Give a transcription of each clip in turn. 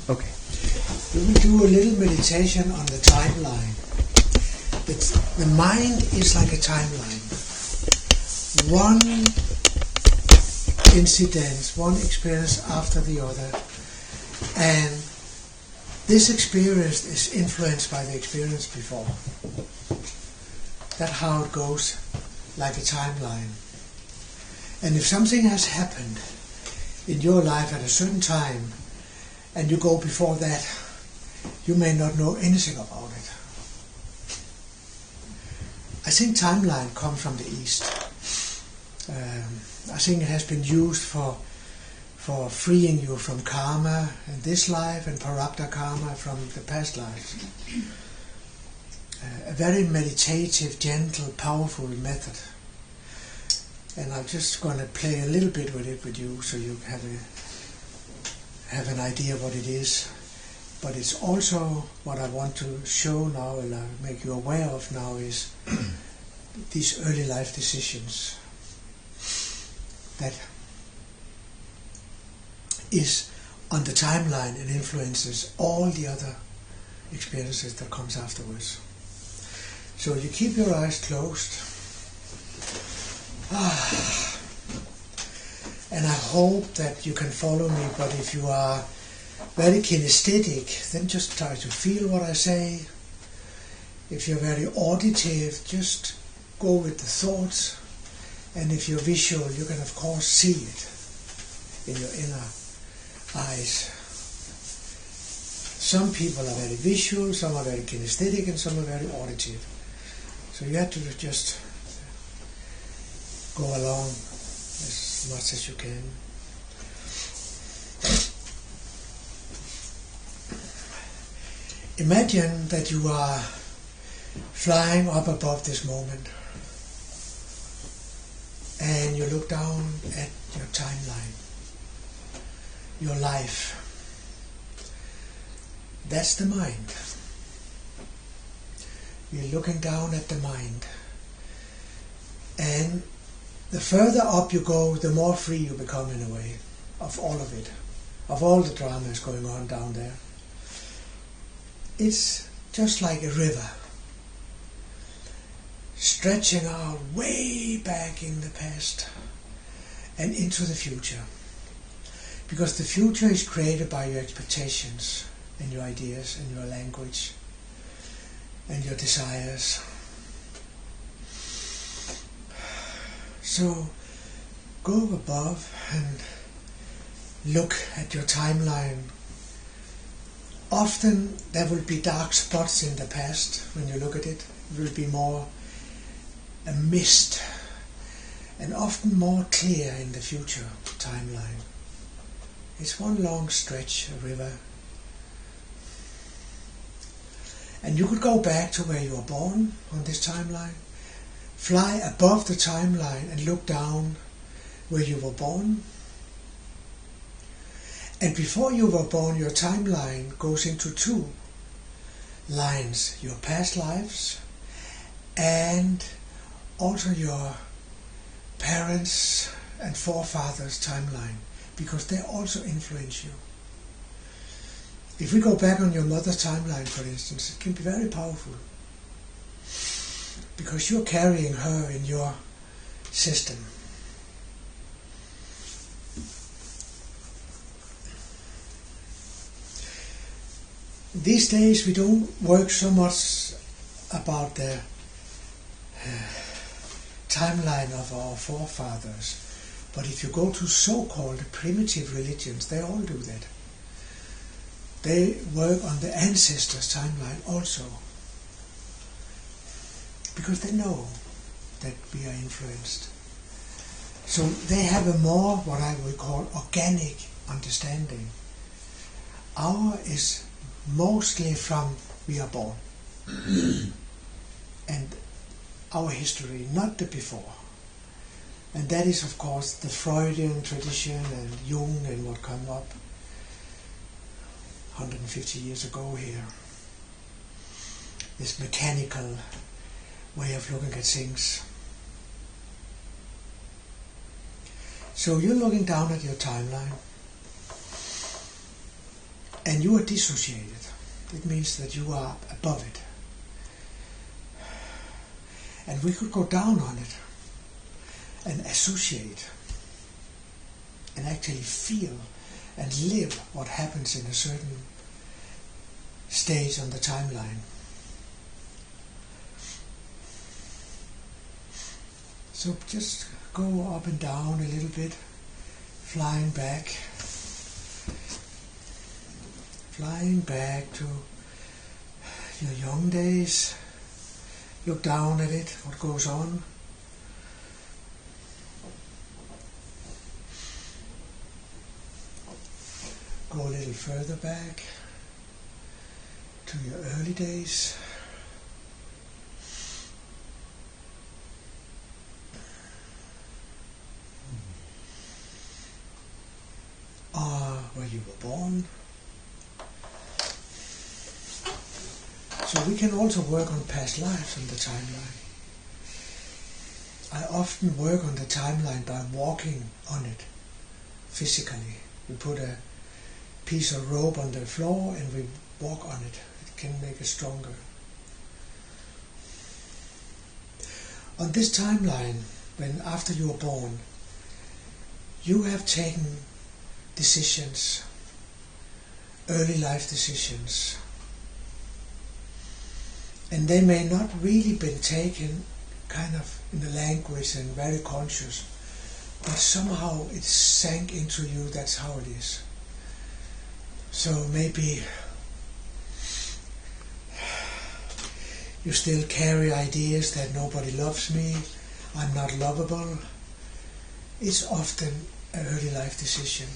Okay. We will do a little meditation on the timeline. The mind is like a timeline. One incident, one experience after the other, and this experience is influenced by the experience before. That's how it goes, like a timeline. And if something has happened in your life at a certain time, and you go before that, you may not know anything about it. I think timeline comes from the East. I think it has been used for freeing you from karma in this life and parabdha karma from the past lives. A very meditative, gentle, powerful method. And I'm just going to play a little bit with it with you so you have an idea what it is. But it's also what I want to show now and make you aware of now is these early life decisions that is on the timeline and influences all the other experiences that comes afterwards. So you keep your eyes closed. And I hope that you can follow me, but if you are very kinesthetic, then just try to feel what I say. If you're very auditive, just go with the thoughts. And if you're visual, you can of course see it in your inner eyes. Some people are very visual, some are very kinesthetic, and some are very auditive. So you have to just go along as much as you can. Imagine that you are flying up above this moment and you look down at your timeline, your life. That's the mind. You're looking down at the mind. And the further up you go, the more free you become in a way of all of it, of all the dramas going on down there. It's just like a river, stretching out way back in the past and into the future. Because the future is created by your expectations and your ideas and your language and your desires. So go above and look at your timeline. Often there will be dark spots in the past when you look at it. It will be more a mist and often more clear in the future timeline. It's one long stretch, a river. And you could go back to where you were born on this timeline, fly above the timeline and look down where you were born. And before you were born, your timeline goes into two lines, your past lives and also your parents and forefathers' timeline, because they also influence you. If we go back on your mother's timeline, for instance, it can be very powerful, because you're carrying her in your system. These days we don't work so much about the timeline of our forefathers, but if you go to so-called primitive religions, they all do that. They work on the ancestors' timeline also, because they know that we are influenced. So they have a more, what I would call, organic understanding. Our is mostly from we are born and our history, not the before. And that is of course the Freudian tradition and Jung and what came up 150 years ago here. This mechanical way of looking at things. So you're looking down at your timeline and you are dissociated. It means that you are above it. And we could go down on it and associate and actually feel and live what happens in a certain stage on the timeline. So just go up and down a little bit, flying back to your young days. Look down at it, what goes on. Go a little further back to your early days. Where you were born. So we can also work on past lives on the timeline. I often work on the timeline by walking on it physically. We put a piece of rope on the floor and we walk on it. It can make us stronger. On this timeline, when after you are born, you have taken decisions, early life decisions, and they may not really been taken kind of in the language and very conscious, but somehow it sank into you. That's how it is. So maybe you still carry ideas that nobody loves me, I'm not lovable. It's often an early life decision.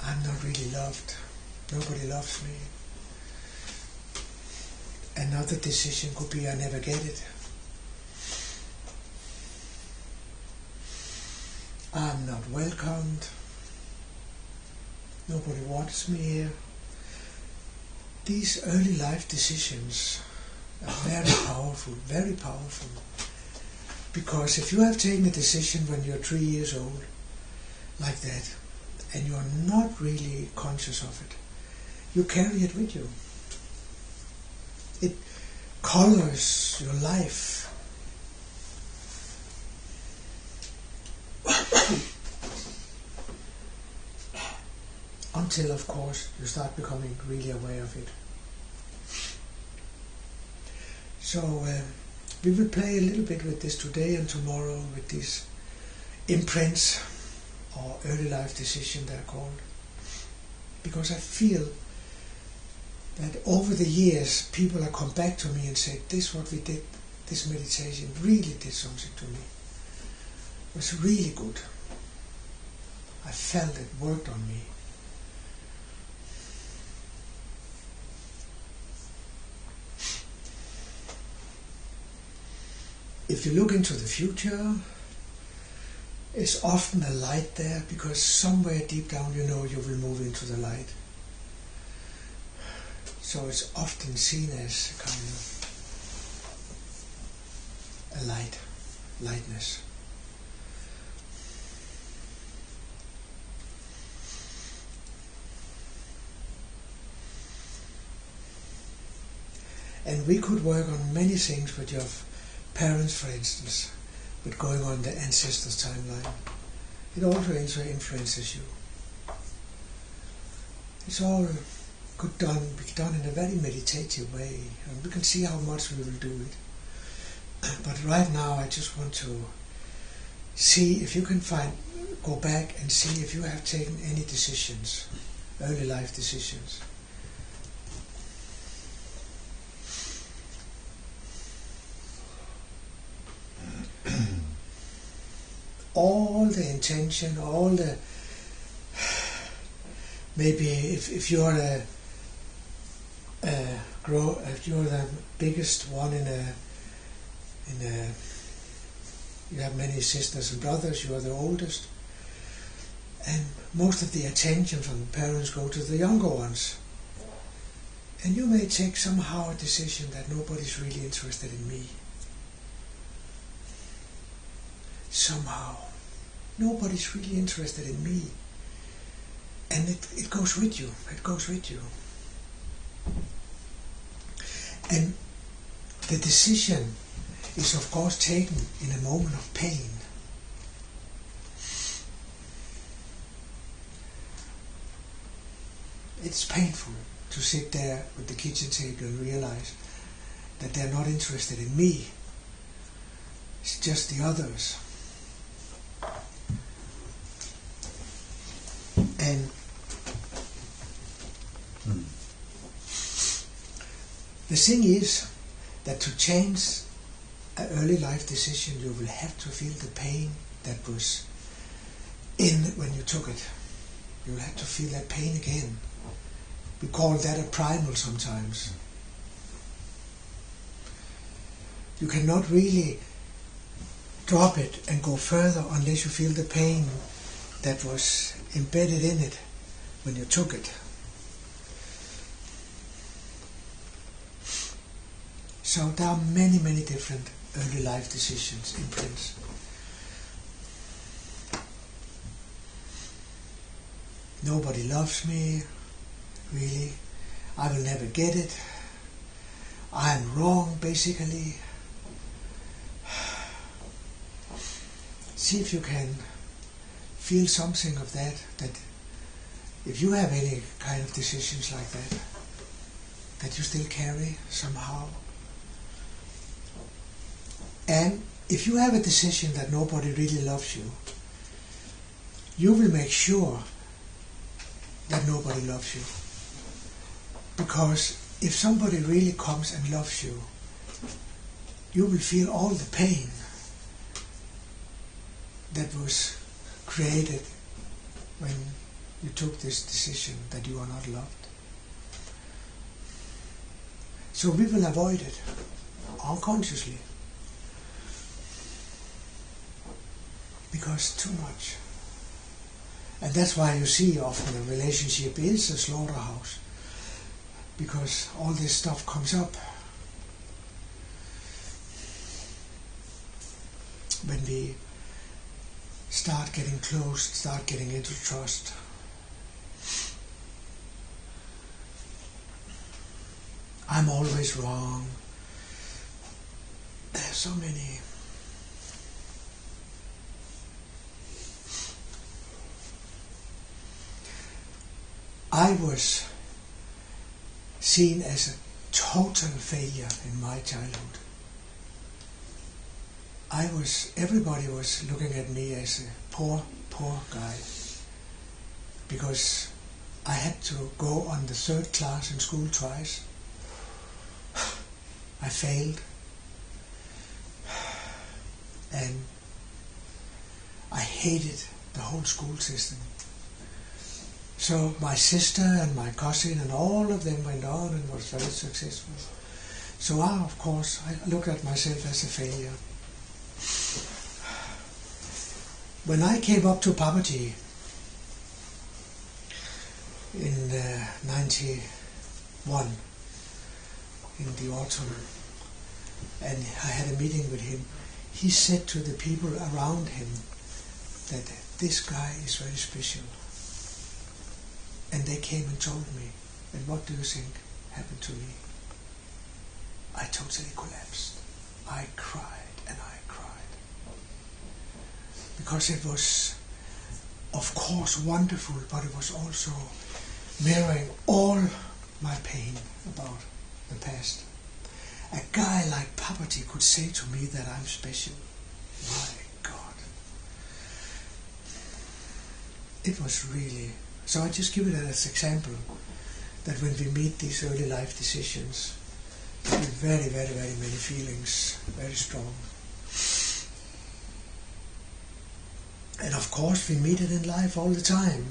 I'm not really loved. Nobody loves me. Another decision could be I never get it. I'm not welcomed. Nobody wants me here. These early life decisions are very powerful. Because if you have taken a decision when you're 3 years old, like that, and you're not really conscious of it, you carry it with you. It colors your life. Until, of course, you start becoming really aware of it. So we will play a little bit with this today and tomorrow with these imprints, or early life decision they're called. Because I feel that over the years people have come back to me and said, this what we did, this meditation really did something to me. It was really good. I felt it worked on me. If you look into the future, it's often a light there, because somewhere deep down you know you will move into the light. So it's often seen as kind of a lightness. And we could work on many things with your parents, for instance, with going on the ancestors' timeline. It also influences you. It's all be done in a very meditative way, and we can see how much we will do it. But right now I just want to see if you can go back and see if you have taken any decisions, early life decisions. All the intention, all the, maybe if you're if you're the biggest one you have many sisters and brothers, you are the oldest, and most of the attention from the parents go to the younger ones. And you may take somehow a decision that nobody's really interested in me. Somehow. Nobody's really interested in me. And it goes with you. It goes with you. And the decision is of course taken in a moment of pain. It's painful to sit there at the kitchen table and realize that they're not interested in me. It's just the others. And the thing is that to change an early life decision, you will have to feel the pain that was in when you took it. You will have to feel that pain again. We call that a primal sometimes. You cannot really drop it and go further unless you feel the pain that was embedded in it when you took it. So there are many, many different early life decisions, imprints. Nobody loves me, really. I will never get it. I'm wrong, basically. See if you can feel something of that if you have any kind of decisions like that you still carry somehow. And if you have a decision that nobody really loves you, you will make sure that nobody loves you. Because if somebody really comes and loves you, you will feel all the pain that was created when you took this decision that you are not loved. So we will avoid it unconsciously because too much. And that's why you see often a relationship is a slaughterhouse, because all this stuff comes up when we start getting close, start getting into trust. I'm always wrong. There's so many. I was seen as a total failure in my childhood. Everybody was looking at me as a poor guy, because I had to go on the 3rd class in school twice. I failed, and I hated the whole school system. So my sister and my cousin and all of them went on and was very successful. So of course, I looked at myself as a failure. When I came up to puberty in 91, in the autumn, and I had a meeting with him, he said to the people around him that this guy is very special. And they came and told me, and what do you think happened to me? I totally collapsed. I cried and I cried. Because it was, of course, wonderful, but it was also mirroring all my pain about the past. A guy like Poverty could say to me that I'm special. My God. It was really... So I just give it as an example that when we meet these early life decisions, there are very, very, very many feelings, very strong. And of course we meet it in life all the time.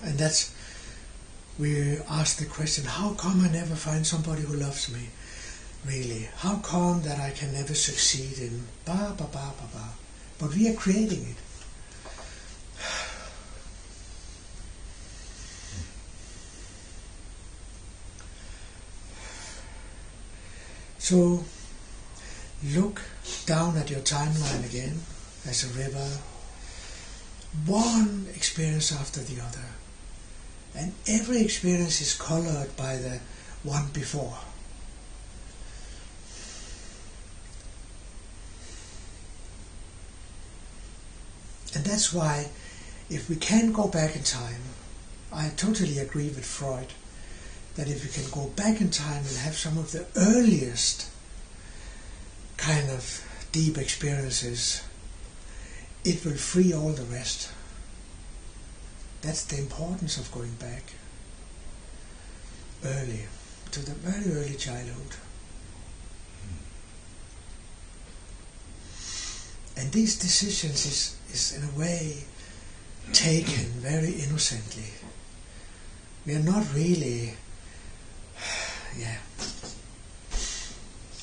And that's, we ask the question, how come I never find somebody who loves me? Really? How come that I can never succeed in ba ba ba ba ba? But we are creating it. So look down at your timeline again as a river. one experience after the other. And every experience is colored by the one before. And that's why, if we can go back in time, I totally agree with Freud, that if we can go back in time and have some of the earliest kind of deep experiences, it will free all the rest. That's the importance of going back early, to the very early childhood. And these decisions is in a way taken very innocently. We are not really,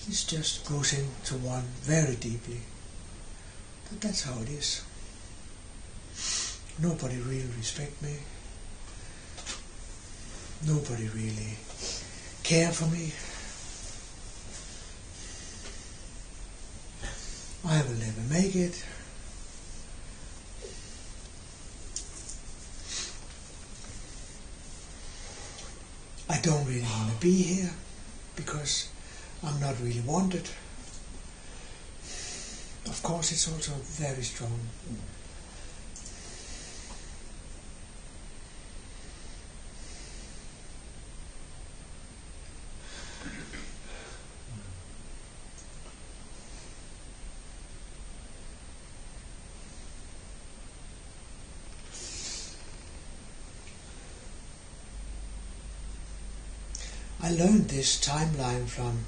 it just goes into one very deeply. But that's how it is. Nobody really respect me. Nobody really care for me. I will never make it. I don't really want to be here because I'm not really wanted. Of course, it's also very strong. I learned this timeline from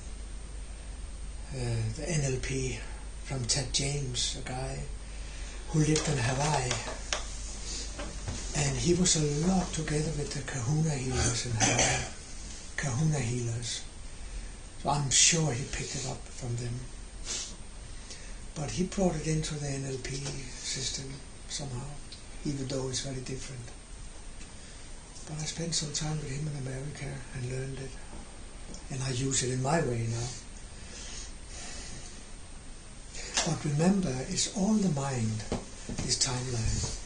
the NLP, from Ted James, a guy who lived in Hawaii. And he was a lot together with the Kahuna healers in Hawaii. Kahuna healers. So I'm sure he picked it up from them. But he brought it into the NLP system somehow, even though it's very different. But I spent some time with him in America and learned it. And I use it in my way now. But remember, it's all the mind, this timeline.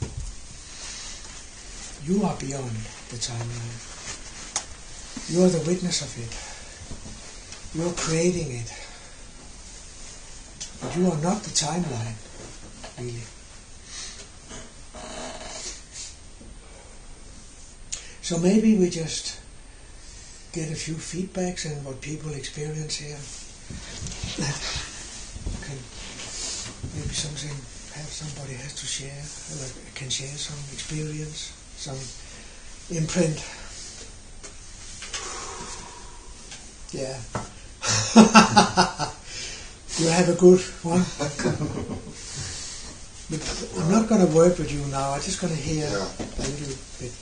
You are beyond the timeline. You are the witness of it. You are creating it. But you are not the timeline, really. So maybe we just get a few feedbacks and what people experience here. Can maybe somebody has to share, or can share some experience, some imprint. Yeah. You have a good one? I'm not going to work with you now, I'm just going to hear a little bit.